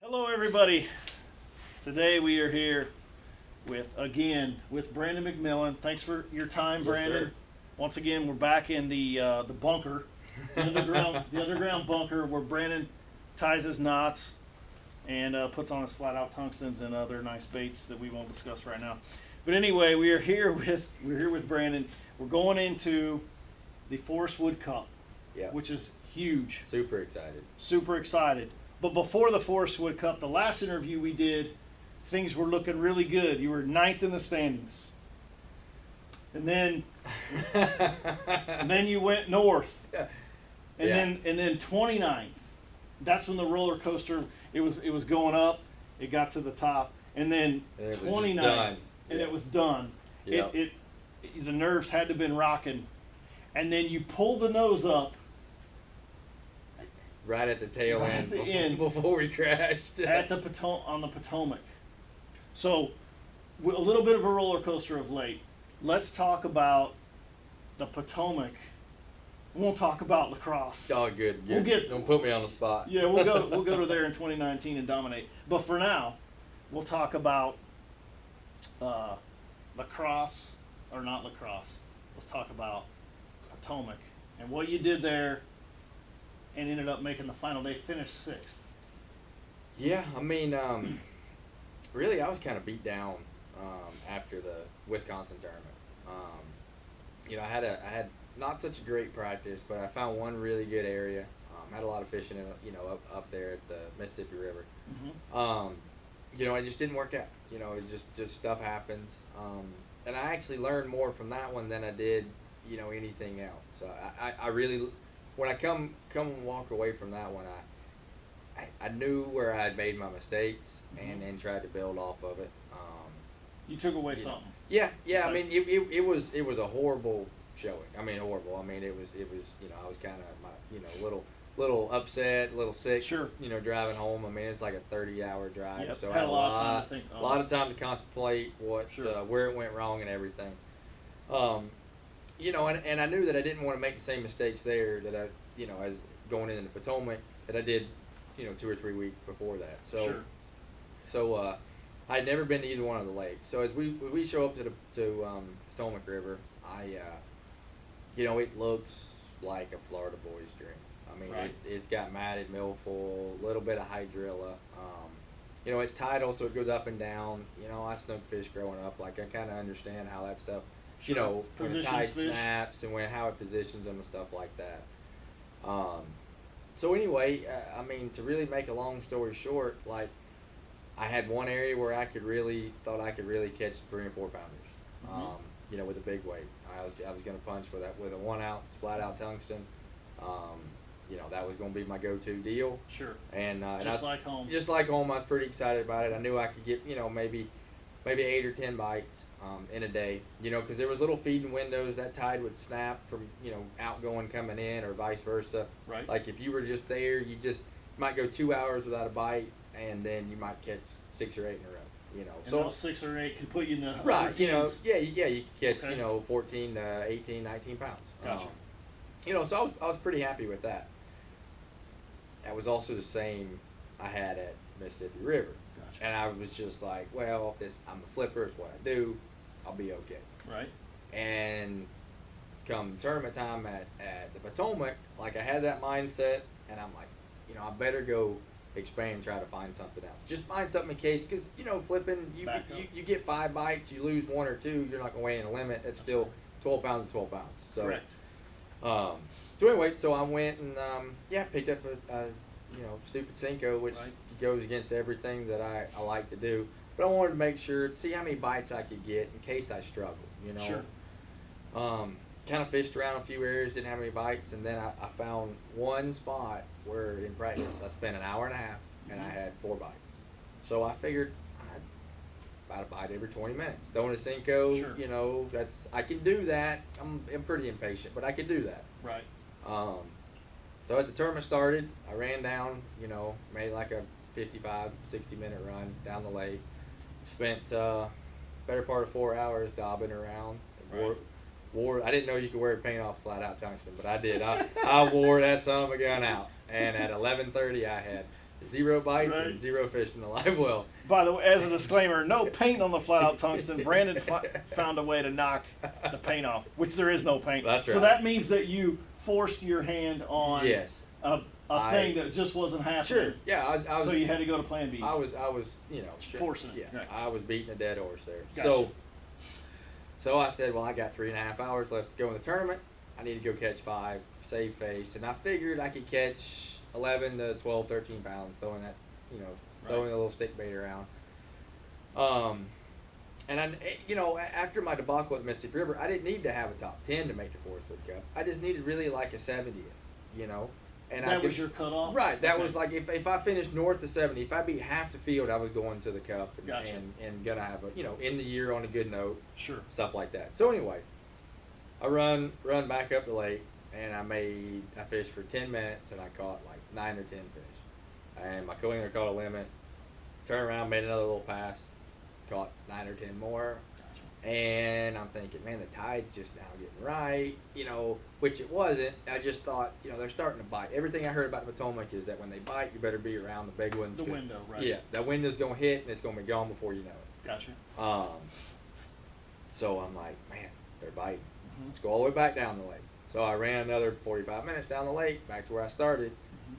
Hello everybody. Today we are here with Brandon Mcmillan. Thanks for your time, Yes, Brandon. sir. Once again, we're back in the bunker, the underground bunker where Brandon ties his knots and puts on his flat out tungstens and other nice baits that we won't discuss right now. But anyway, we're here with Brandon. We're going into the Forrest Wood Cup, Yeah. which is huge. Super excited. Super excited. But before the Forrest Wood Cup, the last interview we did, things were looking really good. You were ninth in the standings. And then you went north. And then 29th. That's when the roller coaster it was going up. It got to the top. And then 29th. And it was done. Yep. The nerves had to have been rocking. And then you pulled the nose up. Right at the tail Right end, at the end. before we crashed. on the Potomac. So, a little bit of a roller coaster of late. Let's talk about the Potomac. We won't talk about lacrosse. Oh, good. We'll get- Don't put me on the spot. Yeah, we'll go to there in 2019 and dominate. But for now, we'll talk about lacrosse or not lacrosse. Let's talk about Potomac and what you did there, and ended up making the final day. Finished sixth. Yeah, I mean, really, I was kind of beat down after the Wisconsin tournament. I had not such a great practice, but I found one really good area. Had a lot of fishing, up there at the Mississippi River. Mm-hmm. It just didn't work out. It just stuff happens. And I actually learned more from that one than I did, anything else. So I really, when I come and walk away from that one, I knew where I had made my mistakes, Mm-hmm. and then tried to build off of it. You took away something. Yeah. Right. I mean, it was a horrible showing. I mean, horrible. I mean, it was. I was kind of little upset, a little sick. Sure. Driving home. I mean, it's like a 30-hour drive, Yep. so Had I a lot of time to think. a lot of time to contemplate Sure. where it went wrong and everything. And I knew that I didn't want to make the same mistakes there that I, as going into the Potomac that I did, 2 or 3 weeks before that. So I had never been to either one of the lakes. So as we show up to Potomac River, it looks like a Florida boys drink. I mean, Right. it's got matted milfoil, a little bit of hydrilla. It's tidal, so it goes up and down. I snook fish growing up. Like, I kind of understand how that stuff, when Positions tide fish. snaps and how it positions them and stuff like that. So anyway, to really make a long story short, like, I had one area where thought I could really catch 3 and 4 pounders. Mhm. With a big weight. I was going to punch with a 1 ounce flat out tungsten. That was going to be my go-to deal. Sure. And Like home. just like home, I was pretty excited about it. I knew I could get maybe 8 or 10 bites in a day. Because there was little feeding windows. That tide would snap from outgoing coming in, or vice versa. Right. Like, if you were just there, you might go 2 hours without a bite, and then you might catch 6 or 8 in a row. And those 6 or 8 can put you in the Right, upper teens. you could catch, Okay. 14 to 18, 19 pounds. Gotcha. So I was pretty happy with that. That was also the same I had at Mississippi River. Gotcha. And I was just like, well, I'm a flipper, it's what I do, I'll be okay. Right. And come tournament time at the Potomac, like, I had that mindset, and I'm like, I better go expand and try to find something else. Just find something in case, because flipping, Back up. you get 5 bites, you lose 1 or 2, you're not going to weigh in a limit. It's still 12 pounds to 12 pounds. So, Correct. So anyway, so I went and picked up a stupid Cinco, which Right. goes against everything that I like to do. But I wanted to make sure, see how many bites I could get in case I struggled. Sure. Kind of fished around a few areas, didn't have any bites, and then I found one spot where in practice I spent an hour and a half and I had 4 bites. So I figured about a bite every 20 minutes. Throwing a Cinco, Sure. I can do that. I'm pretty impatient, but I can do that. Right. So as the tournament started, I ran down, made like a 55, 60-minute run down the lake. Spent better part of 4 hours dobbing around. Right. I didn't know you could wear paint off flat out tungsten, but I did. I wore that son of a gun out. And at 11:30, I had 0 bites Right. and 0 fish in the live well. By the way, as a disclaimer, no paint on the Flat Out Tungsten. Brandon found a way to knock the paint off, which there is no paint. That's So right. that means that you forced your hand on Yes. a thing that just wasn't happening. Sure. Yeah. I was. So you had to go to Plan B. I was. You know. Forcing it. Yeah. Right. I was beating a dead horse there. Gotcha. So I said, well, I got 3.5 hours left to go in the tournament. I need to go catch 5, save face, and I figured I could catch 11 to 12, 13 pounds throwing that, throwing a little stick bait around. And I, after my debacle at Mississippi River, I didn't need to have a top 10 to make the Forrest Cup. I just needed really like a 70th, And that was your cutoff? Right. That Okay. was like if I finished north of 70, if I beat half the field, I was going to the Cup and, Gotcha. and gonna have in the year on a good note. Sure. Stuff like that. So anyway, I run back up the lake, and I fished for 10 minutes, and I caught like 9 or 10 fish. And my co-angler caught a limit. Turned around, made another little pass, caught 9 or 10 more. Gotcha. And I'm thinking, man, the tide's just now getting right, which it wasn't. I just thought, they're starting to bite. Everything I heard about the Potomac is that when they bite, you better be around the big ones. The window, right? Yeah, that window's gonna hit, and it's gonna be gone before you know it. Gotcha. So I'm like, man, they're biting. Mm-hmm. Let's go all the way back down the lake. So I ran another 45 minutes down the lake, back to where I started,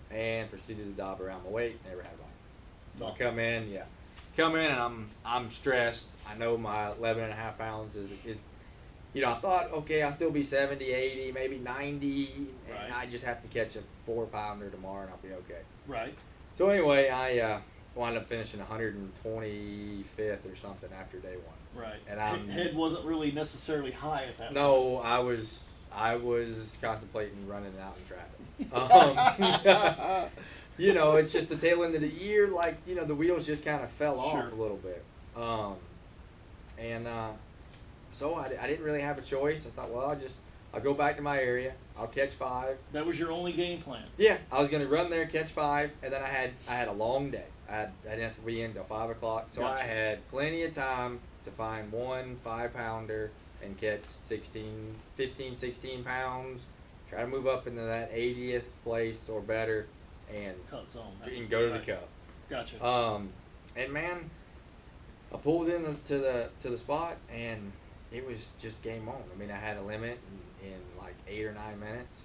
and proceeded to dive around my weight. Never had a bite. So I come in, and I'm stressed. I know my 11.5 pounds is I thought, okay, I'll still be 70, 80, maybe 90, Right. and I just have to catch a 4-pounder tomorrow, and I'll be okay. Right. So anyway, I wound up finishing 125th or something after day 1. Right. And head wasn't really necessarily high at that point. No, I was contemplating running out in traffic. It's just the tail end of the year, like, the wheels just kind of fell off Sure. a little bit. So I didn't really have a choice. I thought, well, I'll go back to my area. I'll catch 5. That was your only game plan. Yeah, I was going to run there, catch 5, and then I had a long day. I didn't have to be in until 5 o'clock, so Gotcha. I had plenty of time to find one 5-pounder and catch 15, 16 pounds, try to move up into that 80th place or better, and Cut zone. go to the Cup. Gotcha. And man, I pulled to the spot, and it was just game on. I mean, I had a limit in like 8 or 9 minutes,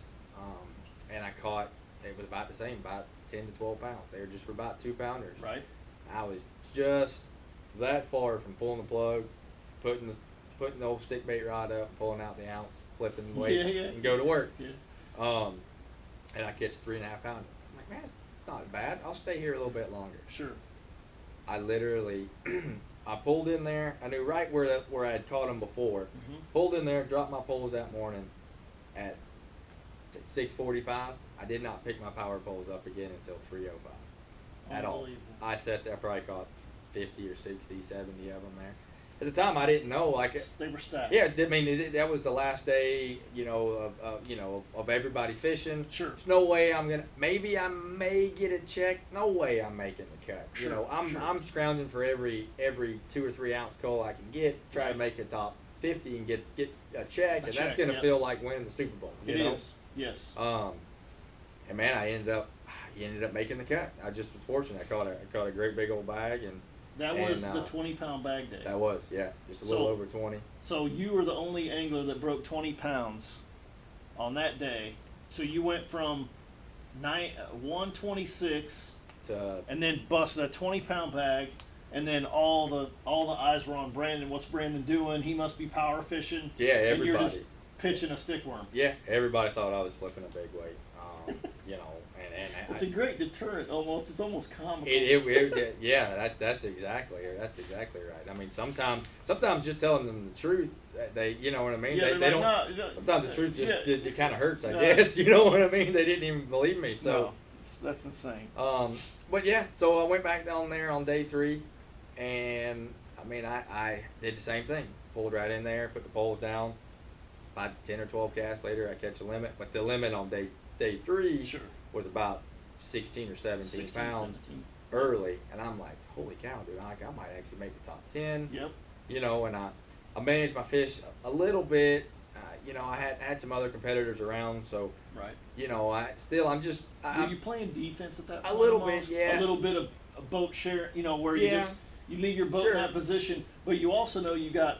and I caught. It was about the same, about 10 to 12 pounds. They were just for about 2-pounders. Right. I was just that far from pulling the plug, putting the old stick bait rod up, pulling out the ounce, flipping the weight, and go to work. Yeah. And I catch 3.5 pounders. I'm like, man, it's not bad. I'll stay here a little bit longer. Sure. I literally, I pulled in there. I knew right where I had caught them before. Mm-hmm. Pulled in there, dropped my poles that morning at 6:45. I did not pick my power poles up again until 3:05 at all. Unbelievable. I sat there, probably caught 50 or 60, 70 of them there. At the time, I didn't know. They were stacked. Yeah, I mean, that was the last day, of everybody fishing. Sure. There's no way maybe I may get a check. No way I'm making the cut. Sure, I'm scrounging for every 2 or 3 ounce coal I can get, try to make a top 50 and get a check, and that's going to feel like winning the Super Bowl. It is. Yes. And man, I ended up making the cut. I just was fortunate. I caught a great big old bag, and That was the 20-pound bag day. that was, yeah, just a little over 20. So you were the only angler that broke 20 pounds on that day. So you went from 126 and then busted a 20-pound bag, and then all the eyes were on Brandon. What's Brandon doing? He must be power fishing. Yeah, And everybody. you're just pitching a stick worm. Yeah, everybody thought I was flipping a big weight. It's a great deterrent. Almost, it's almost comical. Yeah, that's exactly right. I mean, sometimes just telling them the truth, they, you know what I mean. Yeah, they don't. No, Sometimes the truth just it kind of hurts. I No. guess you know what I mean. They didn't even believe me. So. No, that's insane. But yeah, so I went back down there on day 3, and I mean, I did the same thing. Pulled right in there, put the poles down. About 10 or 12 casts later, I catch a limit. But the limit on day 3 Sure. was about 16 or 17 16, pounds 17. early, and I'm like, holy cow, dude! I might actually make the top 10. Yep. And I managed my fish a little bit. you know, I had some other competitors around, so Right. you know, I'm just Were you playing defense at that a point? little bit, almost? yeah. A little bit of a boat share, you know, where Yeah. you leave your boat Sure. in that position, but you also know you got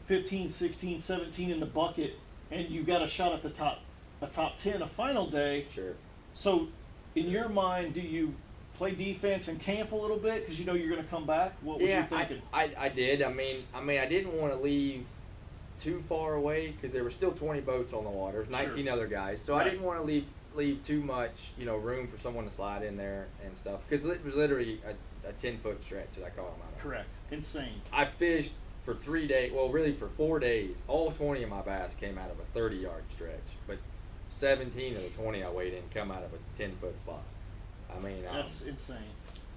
15, 16, 17 in the bucket, and you got a shot at the top 10 a final day. Sure. So, in your mind, do you play defense and camp a little bit because you know you're going to come back? What was you thinking? I did. I mean, I didn't want to leave too far away because there were still 20 boats on the water. There's 19 Sure. other guys, so Right. I didn't want to leave too much, you know, room for someone to slide in there and stuff because it was literally a 10-foot stretch that I caught them out of. Correct. Insane. I fished for 3 days. Well, really for 4 days. All 20 of my bass came out of a 30-yard stretch, but 17 of the 20 I weighed in come out of a 10-foot spot. I mean, That's insane.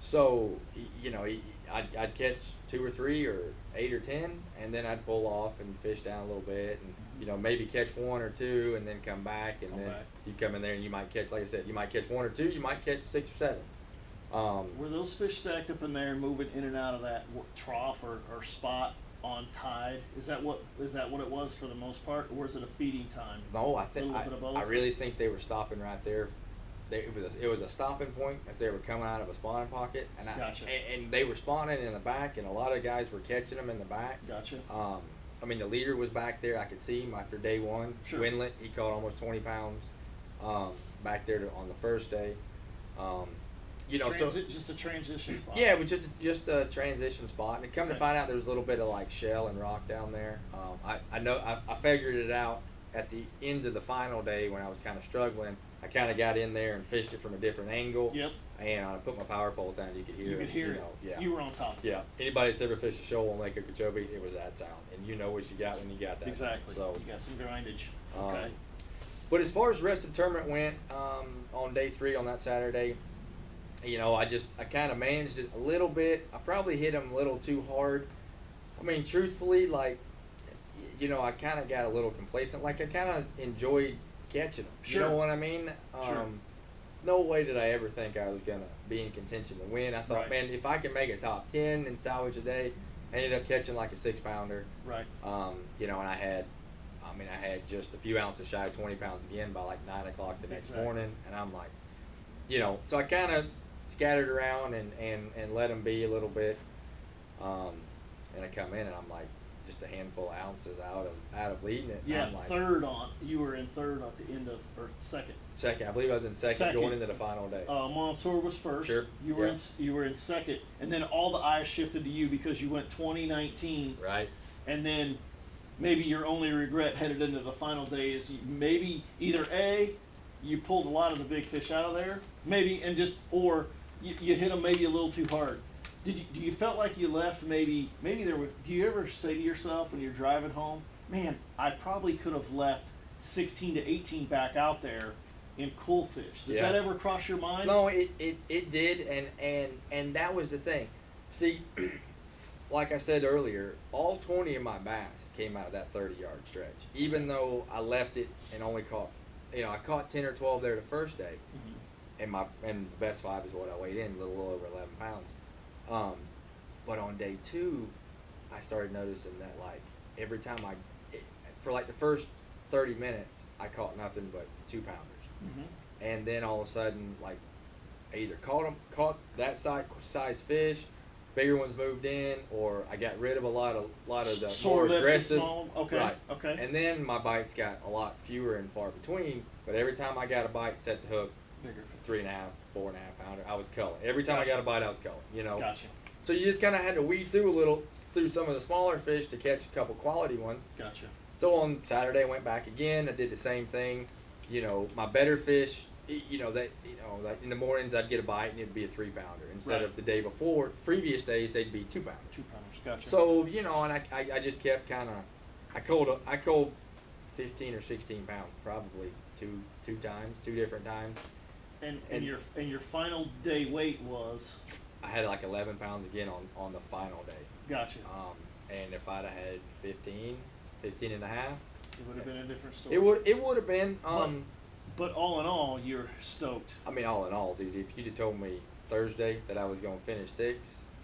so you know, I'd catch 2 or 3 or 8 or 10, and then I'd pull off and fish down a little bit, and you know, maybe catch 1 or 2, and then come back, and then you come in there and you might catch, like I said, you might catch 1 or 2, you might catch 6 or 7. Were those fish stacked up in there, moving in and out of that trough or spot on tide? Is that what it was for the most part, or was it a feeding time? No, I A think little bit of both? I really think they were stopping right there. It was a stopping point as they were coming out of a spawning pocket, and Gotcha. and they were spawning in the back, and a lot of guys were catching them in the back. Gotcha. I mean, the leader was back there. I could see him after day 1. Sure. Winlet, he caught almost 20 pounds back there on the first day. You know, Just a transition spot. yeah, it was just a transition spot, and come to Okay. find out there was a little bit of like shell and rock down there. I figured it out at the end of the final day when I was kind of struggling. I kind of got in there and fished it from a different angle. Yep. And I put my power pole down. You could hear You it. could hear it. know, yeah. You were on top of it. Yeah. Anybody that's ever fished a shoal on Lake Okeechobee, it was that sound, and you know what you got when you got that. Exactly. So, You got some grindage. um, Okay. but as far as the rest of the tournament went, on day 3 on that Saturday, you know, I kind of managed it a little bit. I probably hit them a little too hard. I mean, truthfully, like, you know, I kind of got a little complacent. Like, I kind of enjoyed catching them. Sure. You know what I mean? Sure. No way did I ever think I was going to be in contention to win. I thought, Right. man, if I can make a top 10 and salvage a day, I ended up catching like a 6-pounder. Right. You know, and I had just a few ounces shy of 20 pounds again by like 9 o'clock the next Exactly. morning. And I'm like, you know, so I kind of scattered around and let them be a little bit. And I come in and I'm like just a handful of ounces out of leading it. Yeah, I'm like, you were in third at the end of, or second. second. I believe I was in second going into the final day. Mansour was first. Sure. You were in second, and then all the eyes shifted to you because you went 2019, Right. and then maybe your only regret headed into the final day is maybe either A, you pulled a lot of the big fish out of there, maybe, or you hit them maybe a little too hard. Do you felt like you left maybe there were? Do you ever say to yourself when you're driving home, man, I probably could have left 16 to 18 back out there in cool fish? Does Yeah. that ever cross your mind? No, it did, and that was the thing. See, like I said earlier, all 20 of my bass came out of that 30-yard stretch. Even though I left it and only caught, you know, I caught 10 or 12 there the first day, Mhm. and the best 5 is what I weighed in, a little over 11 pounds. But on day 2, I started noticing that like every time for like the first 30 minutes, I caught nothing but 2-pounders. Mhm. And then all of a sudden, like, I either caught that size fish, bigger ones moved in, or I got rid of a lot of the more aggressive. Okay. Right. Okay. And then my bites got a lot fewer and far between. But every time I got a bite, set the hook, Bigger fish. 3.5, 4.5 pounder, I was culling. Every time Gotcha. I got a bite, I was culling. You know. Gotcha. So you just kind of had to weed through some of the smaller fish to catch a couple quality ones. Gotcha. So on Saturday, I went back again. I did the same thing. You know, my better fish, like in the mornings I'd get a bite and it'd be a 3-pounder instead Right. of the day before. Previous days they'd be 2-pounders. 2-pounders. Gotcha. So and I just kept kind of, I culled 15 or 16 pounds probably two different times. And your final day weight was. I had like 11 pounds again on the final day. Gotcha. And if I'd have had 15 and a half, It would have been a different story. it would have been. But all in all, you're stoked. I mean, all in all, dude, if you'd have told me Thursday that I was going to finish 6th,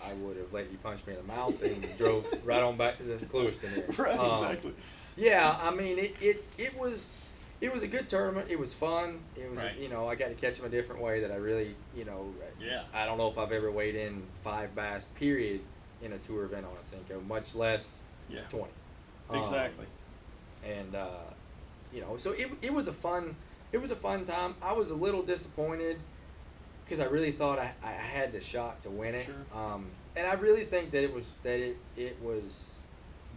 I would have let you punch me in the mouth and drove right on back to the Clewiston area. Right, exactly. Yeah, I mean, it was a good tournament. It was fun. It was, Right. you know, I got to catch them a different way that I really, you know, Yeah. I don't know if I've ever weighed in 5 bass period in a tour event on a Cinco, much less Yeah. 20. Exactly. And you know, so it was a fun time. I was a little disappointed because I really thought I had the shot to win it. Sure. And I really think that it was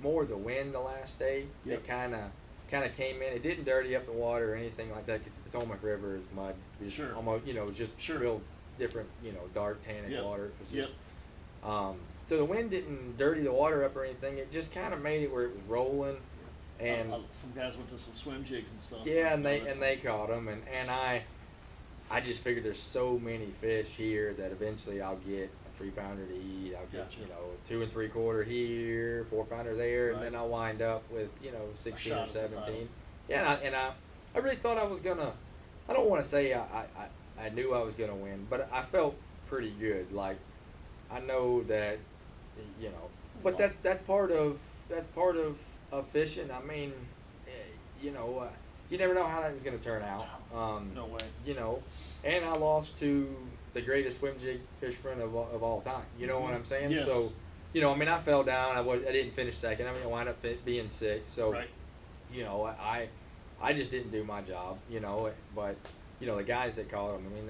more the wind the last day Yep. that kind of came in. It didn't dirty up the water or anything like that because the Potomac River is mud. It's Sure. almost, you know, just Sure. real different, you know, dark tannic Yep. water. It was Yep. just, so the wind didn't dirty the water up or anything. It just kind of made it where it was rolling. And some guys went to some swim jigs and stuff. yeah, and Noticed. they caught them, and I just figured there's so many fish here that eventually I'll get a 3-pounder to eat. I'll get, Gotcha. you know, 2 3/4 here, 4-pounder there, and Right. then I'll wind up with, you know, 16 shot or at the title. 17. Yeah, and I really thought I was gonna. I don't want to say I knew I was gonna win, but I felt pretty good. Like I know that, you know, but that's part of fishing. I mean, you know, you never know how that was gonna turn out. No way. You know, and I lost to the greatest swim jig fisherman of all time. You know what I'm saying? Yes. So, you know, I mean, I fell down. I didn't finish second. I mean, I wound up being sixth. So, Right. you know, I just didn't do my job. You know, but you know the guys that caught them. I mean,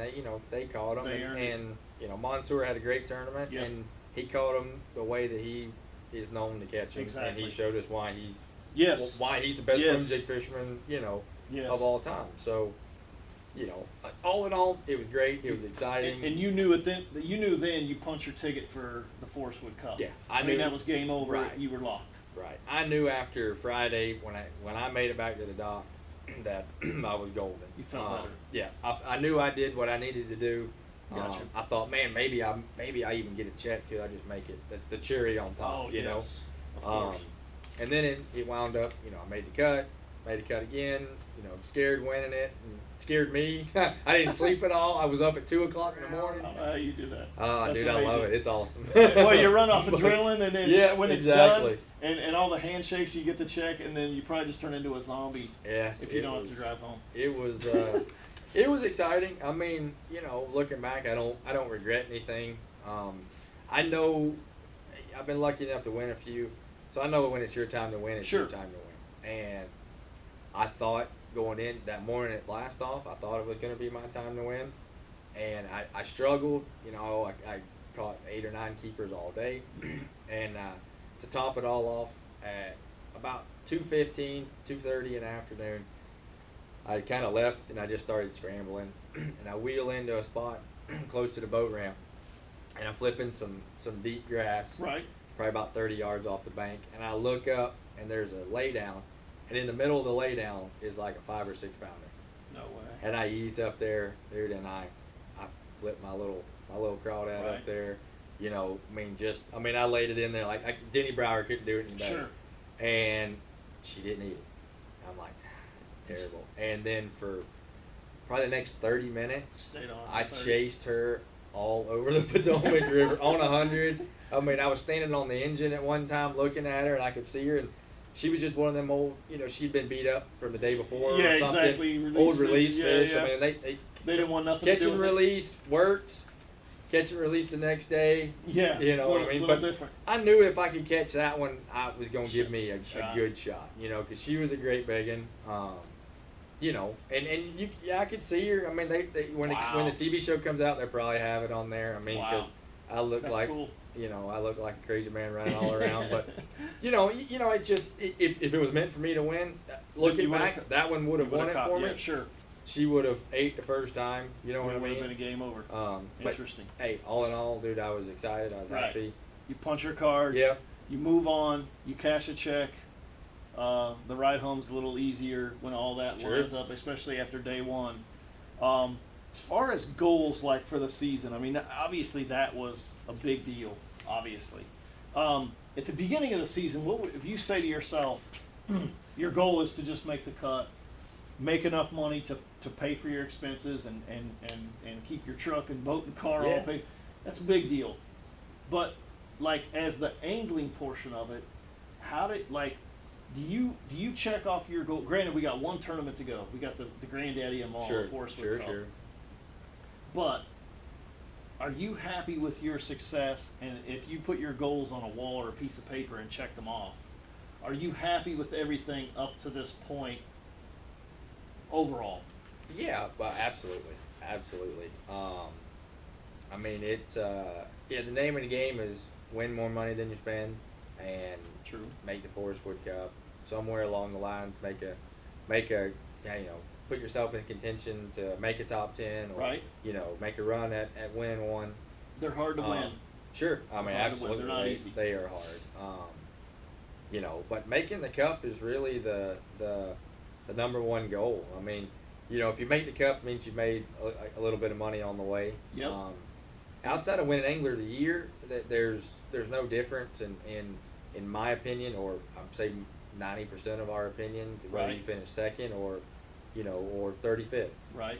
they caught them, They earned it. and you know, Mansour had a great tournament, Yep. and he caught them the way that he is known to catch them, Exactly. and he showed us why he's Yes. why he's the best Yes. swim jig fisherman, you know, Yes. of all time. So, you know, all in all, it was great. It was exciting. And you knew it then. You knew then you punched your ticket for the Forrest Cup. Yeah, I I mean knew- that was game over. Right. You were locked. Right. I knew after Friday when I made it back to the dock that I was golden. You felt better. Yeah. I knew I did what I needed to do. Gotcha. I thought, man, maybe I even get a check too. I just make it the cherry on top. Oh, you yes. Of know. course. And then it wound up. You know, I made the cut again. You know, scared winning it. And scared me. I didn't sleep at all. I was up at 2 o'clock in the morning. I don't know how you do that. Oh, That's dude, I love amazing. it. It's awesome. Well, you run off adrenaline, and then Yeah, when it's exactly. done, and all the handshakes, you get the check, and then you probably just turn into a zombie Yes, if you it don't was- have to drive home. It was it was exciting. I mean, you know, looking back, I don't regret anything. I know I've been lucky enough to win a few, so I know when it's your time to win, it's Sure. your time to win. And I thought going in that morning at blast off, I thought it was going to be my time to win, and I struggled. You know, I caught 8 or 9 keepers all day, and to top it all off at about 2:15, 2:30 in the afternoon, I kind of left and I just started scrambling, and I wheel into a spot close to the boat ramp, and I'm flipping some deep grass, Right. probably about 30 yards off the bank, and I look up and there's a laydown, and in the middle of the laydown is like a 5 or 6 pounder, No way. and I ease up there, dude, and I flip my little crawdad Right. up there, you know, I mean I laid it in there like Denny Brower couldn't do it any better, Sure. and she didn't eat it. I'm like, terrible. And then for probably the next 30 minutes, Stayed on. I 30. chased her all over the Potomac River on 100. I mean, I was standing on the engine at one time looking at her, and I could see her, and she was just one of them old, you know, she'd been beat up from the day before. Yeah, or something. exactly. Old fish. release Yeah, fish. yeah. I mean, they They didn't want nothing catch to do and with it. release works. Catch and release the next day. Yeah. You know what I little- mean? little But different. I knew if I could catch that one, I was going to give me a Shot. good shot, you know, because she was a great biggin. You know, and I could see her. I mean, they when Wow. the TV show comes out, they'll probably have it on there. I mean, because Wow. I look That's like, cool. you know, I look like a crazy man running all around. But you know, it just if it was meant for me to win, looking You would've back, that one would have You won would've it caught- for yeah, me. Sure. She would have ate the first time. You know what I It would have mean? been a game over. But, Interesting. hey, all in all, dude, I was excited. I was Right. happy. You punch your card. Yeah. You move on. You cash a check. The ride home's a little easier when all that Sure. lines up, especially after day one. As far as goals, like for the season, I mean, obviously that was a big deal. Obviously, at the beginning of the season, what would, if you say to yourself, your goal is to just make the cut, make enough money to pay for your expenses and keep your truck and boat and car all Yeah. paid? That's a big deal. But like as the angling portion of it, how did like Do you check off your goal? Granted, we got one tournament to go. We got the Granddaddy and Mall Sure, Forrest sure, Cup. sure. But are you happy with your success? And if you put your goals on a wall or a piece of paper and check them off, are you happy with everything up to this point overall? Yeah, but absolutely, absolutely. I mean, it's yeah. The name of the game is win more money than you spend, and True. make the Forrest Wood Cup. Somewhere along the lines, make a, yeah, you know, put yourself in contention to make a top 10, or Right. you know, make a run at winning one. They're hard to win. Sure, I mean, They're hard to win. absolutely, They're not easy. they are hard. You know, but making the cup is really the number one goal. I mean, you know, if you make the cup, it means you've made a little bit of money on the way. Yep. Outside of winning Angler of the Year, there's no difference in my opinion, or I'm saying 90% of our opinions, whether Right. you finish second or, you know, or 35th. Right.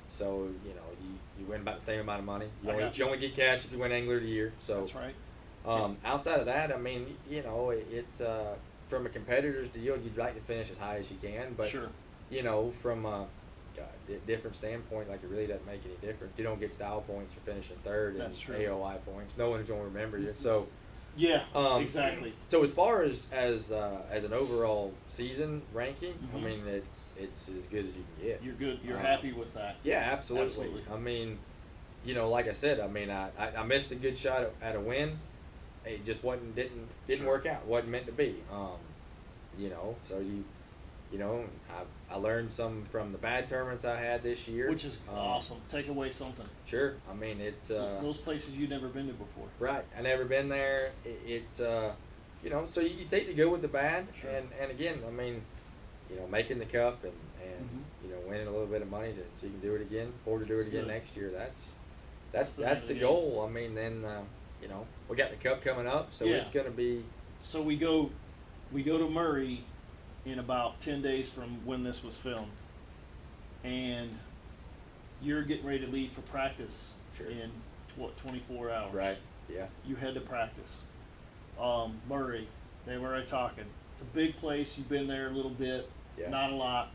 So you know, you win about the same amount of money. I got you. You only get cash if you win Angler of the Year. So That's right. outside of that, I mean, you know, it's from a competitor's deal, you'd like to finish as high as you can, but Sure. you know, from a different standpoint, like, it really doesn't make any difference. You don't get style points for finishing third and That's true. AOI points. No one's going to remember you. So, Yeah. Exactly. so as far as an overall season ranking, I Mhm. mean, it's as good as you can get. You're good. You're happy with that. Yeah, absolutely. Absolutely. I mean, you know, like I said, I mean, I missed a good shot at a win. It just didn't Sure. work out. Wasn't meant to be. You know, so you know, I learned some from the bad tournaments I had this year, Which is awesome. Take away something. Sure. I mean, it's Those places you've never been to before. right. I never been there. It's you know, so you take the good with the bad, Sure. and again, I mean, you know, making the cup and Mhm. you know, winning a little bit of money so you can do it again, or to do it That's again good. next year. That's the That's name the of the goal. I mean, then you know, we got the cup coming up, so Yeah. it's going to be So we go to Murray in about 10 days from when this was filmed, and you're getting ready to leave for practice Sure. in 24 hours. right. Yeah. You head to practice. Murray, they were already talking. It's a big place. You've been there a little bit, Yeah. not a lot.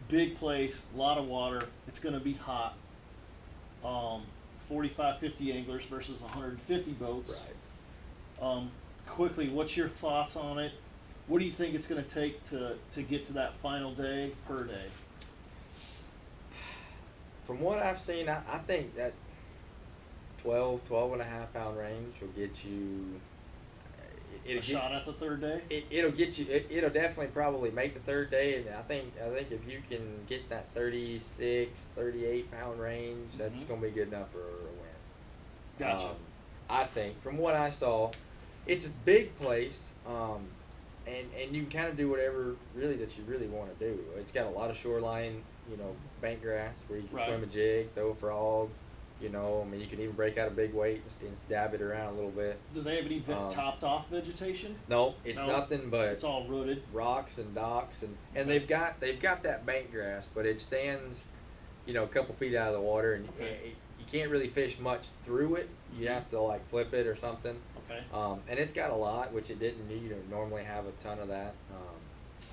Big place, a lot of water. It's going to be hot. 45, 50 anglers versus 150 boats. Right. Quickly, what's your thoughts on it? What do you think it's going to take to get to that final day per day? From what I've seen, I think that 12 and a half pound range will get you. A shot at the third day? It'll get you. It'll definitely probably make the third day, and I think if you can get that 36, 38 pound range, that's Mhm. going to be good enough for a win. Gotcha. I think from what I saw, it's a big place, and you can kind of do whatever really that you really want to do. It's got a lot of shoreline, you know, bank grass where you can Right. swim a jig, throw a frog. You know, I mean, you can even break out a big weight and dab it around a little bit. Do they have any topped off vegetation? No, it's No, nothing but It's all rooted. rocks and docks, and Okay. they've got that bank grass, but it stands, you know, a couple feet out of the water, and Okay. you can't really fish much through it. You Mhm. have to like flip it or something. Okay. And it's got a lot, which it didn't need. You normally have a ton of that.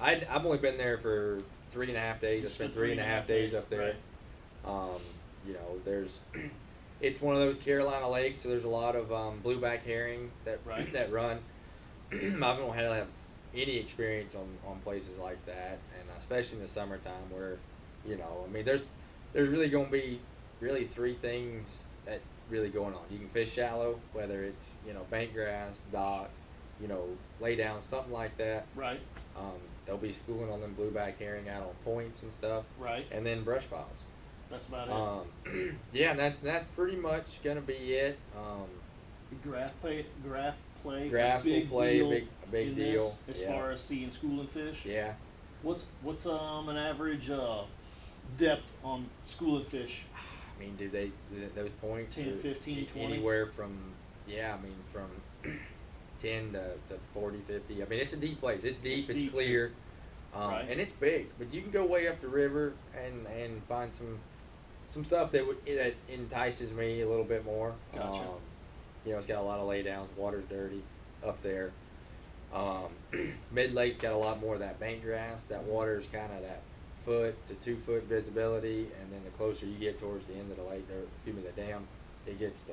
I've only been there for 3.5 days. I spent 3.5 days up there. Right. You know, it's one of those Carolina lakes, so there's a lot of blueback herring that Right. that run. I don't have any experience on places like that, and especially in the summertime where, you know, I mean, there's really going to be really three things that really going on. You can fish shallow, whether it's, you know, bank grass, docks, you know, lay down, something like that. Right. They'll be schooling on them blueback herring out on points and stuff, Right. and then brush piles. That's about it. Yeah, and that's pretty much gonna be it. Graph play. Graphs will play a big in deal. this, as Yeah. far as seeing schooling fish. Yeah. What's an average depth on schooling fish? I mean, do those points 10, are 15, 20? anywhere from from 10 to 40, 50. I mean, it's a deep place. It's deep. It's It's deep, clear, Right. and it's big. But you can go way up the river and find some stuff that entices me a little bit more. Gotcha. You know, it's got a lot of laydowns. Water's dirty up there. Mid lake's got a lot more of that bank grass. That water is kind of that foot to 2 foot visibility, and then the closer you get towards the end of the lake, or excuse me, the dam, it gets to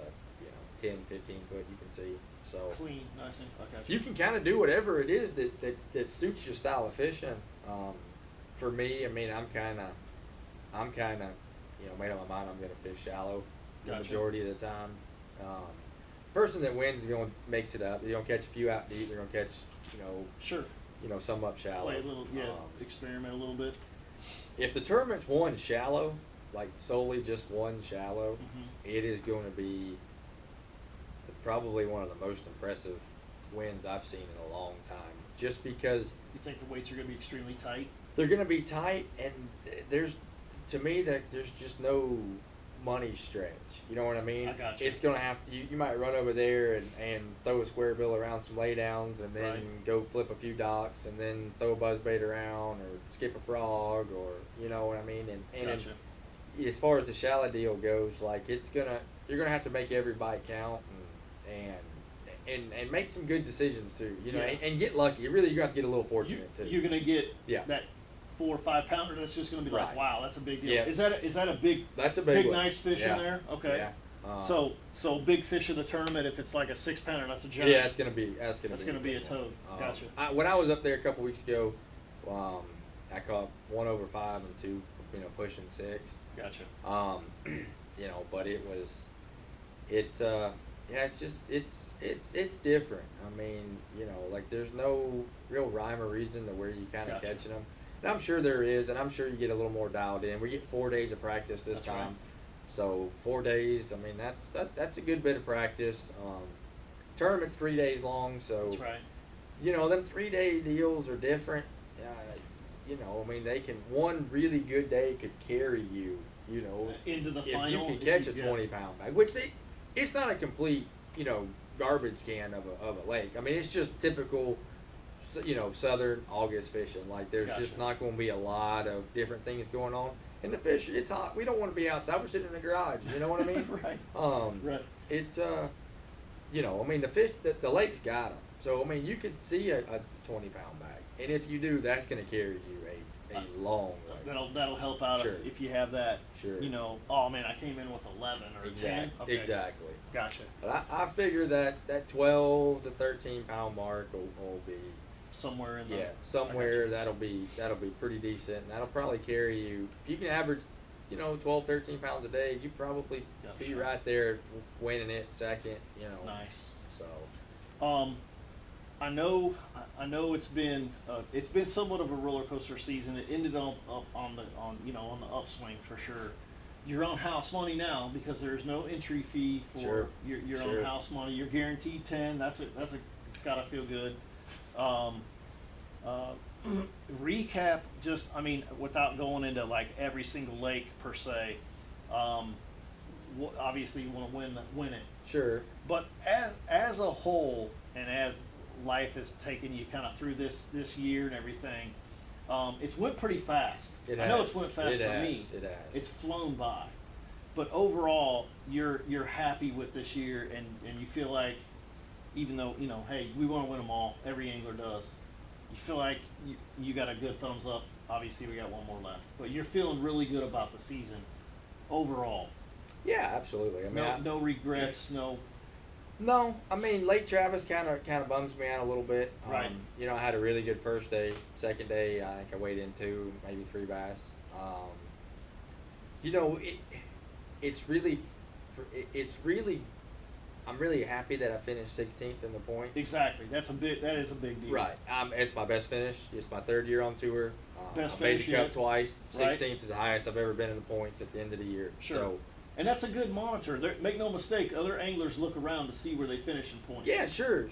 10, 15 foot you can see. So Clean, nice and I got you. you can kind of do whatever it is that suits your style of fishing. For me, I mean, I'm kind of made up my mind. I'm gonna fish shallow the Gotcha. majority of the time. Person that wins is gonna mix it up. They're gonna catch a few out deep. They're gonna catch Sure. Some up shallow. Play a little, experiment a little bit. If the tournament's one shallow, like solely just one shallow, it is going to be probably one of the most impressive wins I've seen in a long time. Just because You think the weights are going to be extremely tight? they're going to be tight, and there's just no money stretch. You know what I mean? I got you. It's going to have you might run over there and throw a square bill around some laydowns, and then Right. go flip a few docks, and then throw a buzzbait around, or skip a frog, or you know what I mean. And Gotcha. as far as the shallow deal goes, like you're gonna have to make every bite count, and make some good decisions too. Yeah. And get lucky. You're gonna have to get a little fortunate too. You're going to get Yeah. that 4 or 5 pounder that's just going to be like, Right. wow, that's a big deal. Yeah. Is that a big, That's a big one. nice fish Yeah. in there? Okay. Yeah. So big fish of the tournament, if it's like a 6 pounder, that's a giant. Yeah, that's gonna be a toad. Gotcha. When I was up there a couple weeks ago, I caught 1 over 5 and 2, pushing 6. Gotcha. But it's different. I mean, like there's no real rhyme or reason to where you kind of Gotcha. catching them. And I'm sure there is, and I'm sure you get a little more dialed in. We get 4 days of practice this That's time. right. So 4 days, I mean, that's a good bit of practice. Tournament's 3 days long, so That's right. them 3-day deals are different. I mean, one really good day could carry you. Into the if final. you can catch a 20-pound bag, which it's not a complete garbage can of a lake. I mean, it's just typical southern August fishing. Like there's just Gotcha. not going to be a lot of different things going on. And the fish, it's hot. We don't want to be outside. We're sitting in the garage. You know what I mean? Right. Right. It's I mean, the fish, the lake's got them. So I mean, you could see a 20-pound bag, and if you do, that's going to carry you a long way. That'll help out Sure. if you have that. Sure. Oh man, I came in with 11 or 10. Okay. Exactly. Gotcha. But I figure that 12 to 13-pound mark will be Somewhere in the. yeah, somewhere that'll be pretty decent, and that'll probably carry you. If you can average 12, 13 pounds a day, you probably Yeah, be sure. right there winning it second. Nice. So I know it's been somewhat of a roller coaster season. It ended up on the upswing for sure. You're on house money now because there's no entry fee for Sure. your Sure. own house money. You're guaranteed 10. It's gotta feel good. Recap, just without going into like every single lake per se. Obviously you want to win it. sure. But as a whole, and as life has taken you kind of through this year and everything, it's went pretty fast. I know it's went fast for me. It has. It's flown by. But overall, you're happy with this year, and you feel like, even though hey, we want to win them all. Every angler does. You feel like you got a good thumbs up. Obviously, we got one more left, but you're feeling really good about the season overall. Yeah, absolutely. I mean, No regrets. No, I mean Lake Travis kind of bums me out a little bit. Right. I had a really good first day. Second day, I think I weighed in 2, maybe 3 bass. I'm really happy that I finished 16th in the points. Exactly. That is a big deal. Right. It's my best finish. It's my 3rd year on tour. Best I made finish the cup yet. twice. Right. 16th is the highest I've ever been in the points at the end of the year. Sure. So, And that's a good monitor. Make no mistake, other anglers look around to see where they finish in points. yeah, sure.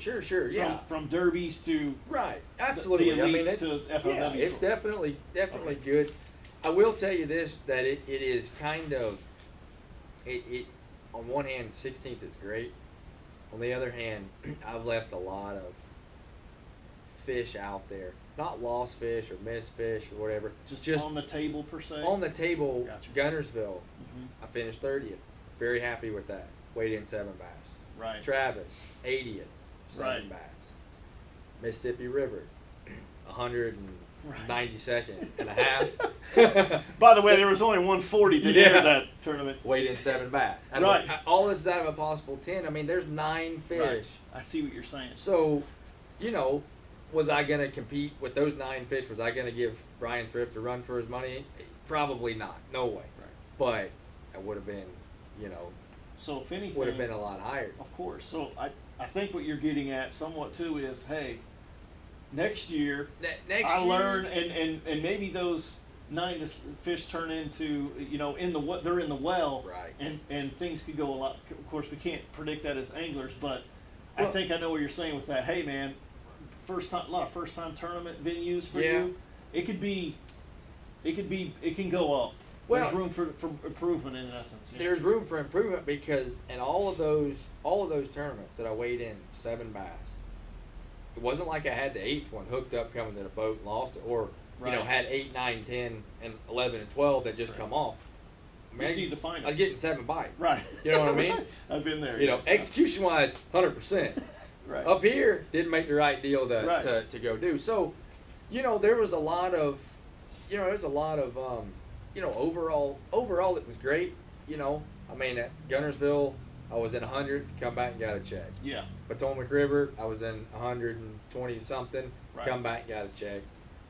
Yeah. From derbies to Right, absolutely. the I mean, elites to FLW. yeah, it's tour. definitely Okay. good. I will tell you this, that it is kind of, on one hand, 16th is great. On the other hand, I've left a lot of fish out there. Not lost fish or missed fish or whatever. just on the table per se. on the table. Gotcha. Gunnersville, Mhm. I finished 30th. Very happy with that. Weighed in 7 bass. Right. Travis, 80th, 7 Right. bass. Mississippi River, 192nd and a half. By the way, there was only 140 that entered that tournament. Weighed in 7 bass. And Right. All this is out of a possible 10. I mean, there's 9 fish. Right. I see what you're saying. So, you know, was I going to compete with those 9 fish? Was I going to give Brian Thrift a run for his money? Probably not. No way. Right. But it would have been, you know, So if anything, would have been a lot higher. Of course. So I think what you're getting at somewhat too is, hey, next year Next I year, learn and maybe those 9 fish turn into, you know, they're in the well, Right. and things could go a lot. Of course, we can't predict that as anglers, but I Well- think I know what you're saying with that. Hey, man, a lot of first time tournament venues for Yeah. you. It can go up. Well- There's room for improvement in essence. you know? there's room for improvement because in all of those tournaments that I weighed in 7 bass, it wasn't like I had the 8th one hooked up coming to the boat and lost it, or you know, Right. had 8, 9, 10, and 11 and 12 that just Right. come off. I Just need to find I was it. getting 7 bites. Right. You know what I mean? I've been there. You know, yeah. execution wise, 100%. Right. Up here, didn't make the right deal Right. to go do. So, you know, there was a lot of, you know, overall it was great. You know, I mean, at Gunnersville, I was in 100th, come back and got a check. Yeah. Potomac River, I was in 120 something, Right. come back and got a check.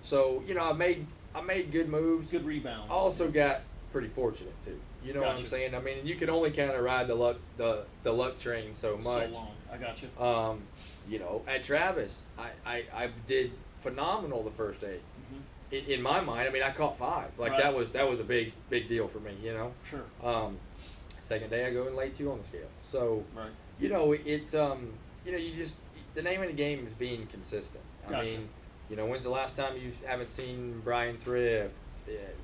So, you know, I made good moves. Good rebounds. I also got pretty fortunate too. You know what I'm Gotcha. saying? I mean, you can only kind of ride the luck train so much. So long. I got you. You know, at Travis, I did phenomenal the first day. Mm-hmm. In my mind, I mean, I caught 5. Like Right. that was a big deal for me. You know. Sure. Second day I go and lay 2 on the scale. So Right. you know you know, you just, the name of the game is being consistent. I Gotcha. mean, you know, when's the last time you haven't seen Brian Thrift?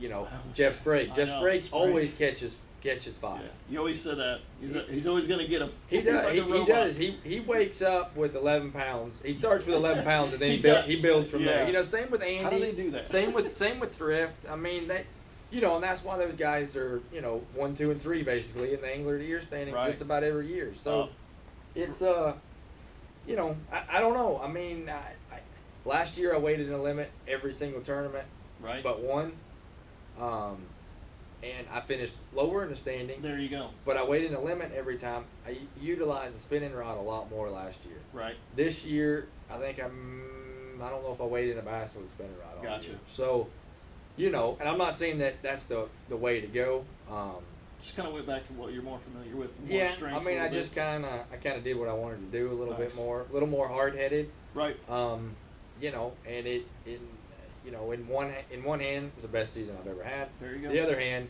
You know, I know. Jeff Sprague. I Jeff know, Sprague Sprague. always catches 5. Yeah. You always said that. He's always going to get them. He does. He does. He wakes up with 11 pounds. He starts with 11 pounds and then he builds from there. Yeah. You know, same with Andy. How do they do that? Same with Thrift. I mean, they, you know, and that's why those guys are, you know, 1, 2, and 3 basically in the angler of the year standing Right. just about every year. So it's you know, I don't know. I mean, last year I waited in a limit every single tournament, Right. but one. And I finished lower in the standing. There you go. But I weighed in the limit every time. I utilized the spinning rod a lot more last year. Right. This year, I think I don't know if I weighed in a bass with a spinning rod all Gotcha. year. So, you know, and I'm not saying that that's the way to go. Just kind of went back to what you're more familiar with. More Yeah, strengths I mean, a I little just bit. kind of did what I wanted to do a little Nice. bit more, a little more hard-headed. Right. You know, and you know, in one hand, it was the best season I've ever had. There you go. The other hand,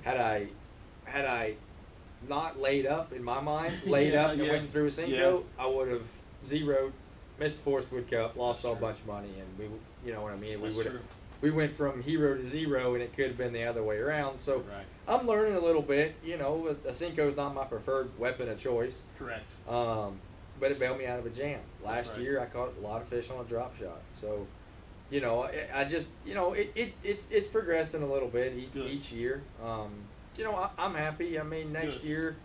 had I not laid up in my mind, laid Yeah, up and yeah. went through a Cinco, I would have zeroed, missed the Forrest Wood Cup, lost That's a true. bunch of money, and you know what I mean. That's true. We went from hero to zero, and it could have been the other way around. So Right. I'm learning a little bit. You know, a Cinco is not my preferred weapon of choice. Correct. But it bailed me out of a jam. Last right. year, I caught a lot of fish on a drop shot. So, you know, I just, you know, it's progressing a little bit Good. each year. You know, I'm happy. I mean, next Good. year,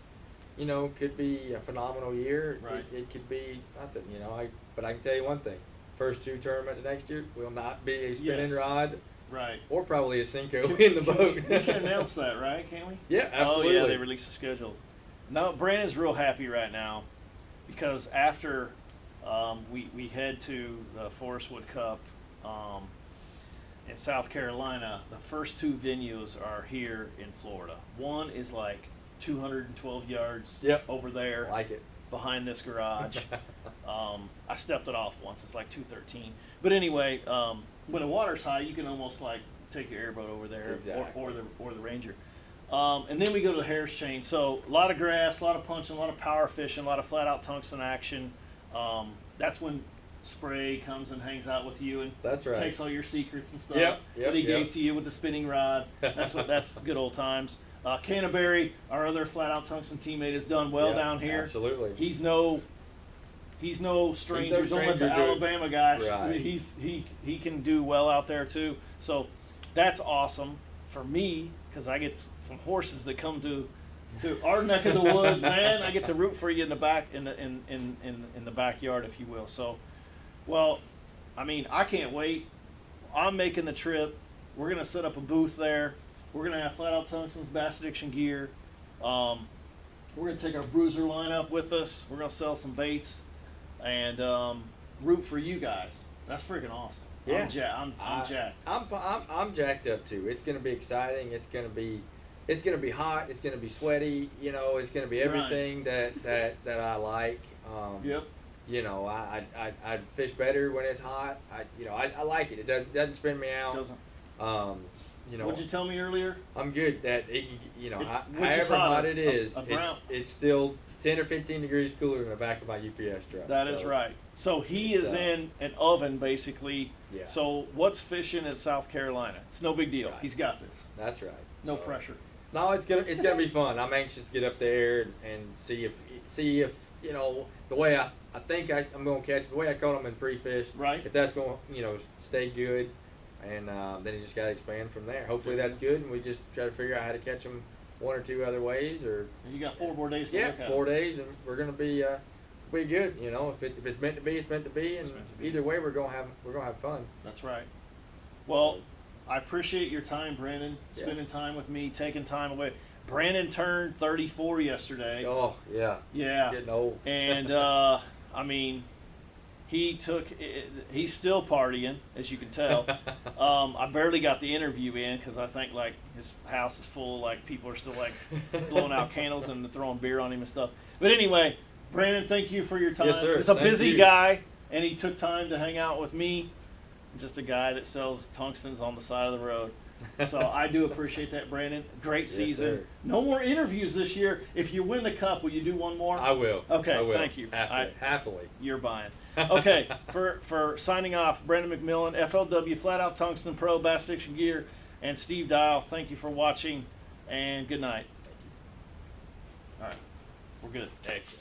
you know, could be a phenomenal year. Right. It could be nothing. You know, but I can tell you one thing: first 2 tournaments next year will not be a spinning Yes. rod Right. or probably a Cinco in the boat. We can announce that, right? Can't we? Yeah, absolutely. Oh yeah, they released the schedule. No, Brandon's real happy right now because after we head to the Forrest Wood Cup in South Carolina, the first 2 venues are here in Florida. One is like 212 yards Yep. over there I like it. behind this garage. I stepped it off once. It's like 213. But anyway, when the water's high, you can almost like take your airboat over there, Exactly. or the Ranger. And then we go to the Harris chain. So a lot of grass, a lot of punching, a lot of power fishing, a lot of flat out tungsten action. That's when Spray comes and hangs out with you and That's right. takes all your secrets and stuff Yep, that he yep. gave to you with the spinning rod. That's good old times. Canterbury, our other flat out tungsten teammate, has done well Yeah, down here. Absolutely. He's no stranger. Don't let the stranger to it. Alabama guy. Right. He can do well out there too. So that's awesome for me because I get some horses that come to our neck of the woods, man. I get to root for you in the back in the backyard, if you will. So, well, I mean, I can't wait. I'm making the trip. We're gonna set up a booth there. We're gonna have Flat Out Tungsten's bass addiction gear. We're gonna take our bruiser lineup with us. We're gonna sell some baits and root for you guys. That's freaking awesome. Yeah. I'm jacked. I'm jacked up too. It's gonna be exciting. It's gonna be hot. It's gonna be sweaty. You know, it's gonna be everything that I like. Yep. You know, I fish better when it's hot. I like it. It doesn't spin me out. Doesn't. You know, What'd you tell me earlier? I'm good that it, Which is however hot it is, brown. it's still 10 or 15 degrees cooler than the back of my UPS truck. That is right. So he is in an oven basically. Yeah. So what's fishing in South Carolina? It's no big deal. Right. Think got this. That's right. No pressure. No, it's gonna be fun. I'm anxious to get up there and see if you know the way I think I'm gonna catch the way I caught them in pre-fish. Right. If that's gonna stay good, and then you just gotta expand from there. Hopefully that's good, and we just try to figure out how to catch them one or two other ways. Or You got 4 more days to look at. 4 days, and we're gonna be good. You know, if it's meant to be, it's meant to be, and either way we're gonna have fun. That's right. Well, I appreciate your time, Brandon. Spending time with me, taking time away. Brandon turned 34 yesterday. Oh yeah. Yeah. Getting old. And I mean, he's still partying, as you can tell. I barely got the interview in because I think like his house is full, like people are still like blowing out candles and throwing beer on him and stuff. But anyway, Brandon, thank you for your time. Yes, sir. He's a Thank busy you. guy, and he took time to hang out with me. I'm just a guy that sells tungstens on the side of the road. So I do appreciate that, Brandon. Great season. sir. No more interviews this year. If you win the cup, will you do one more? I will. Okay, I will. thank you. Happily. You're buying. Okay, for signing off, Brandon Mcmillan, FLW Flat Out Tungsten Pro Bass Addiction Gear, and Steve Dial. Thank you for watching, and good night. Thank you. All right, we're good. Excellent.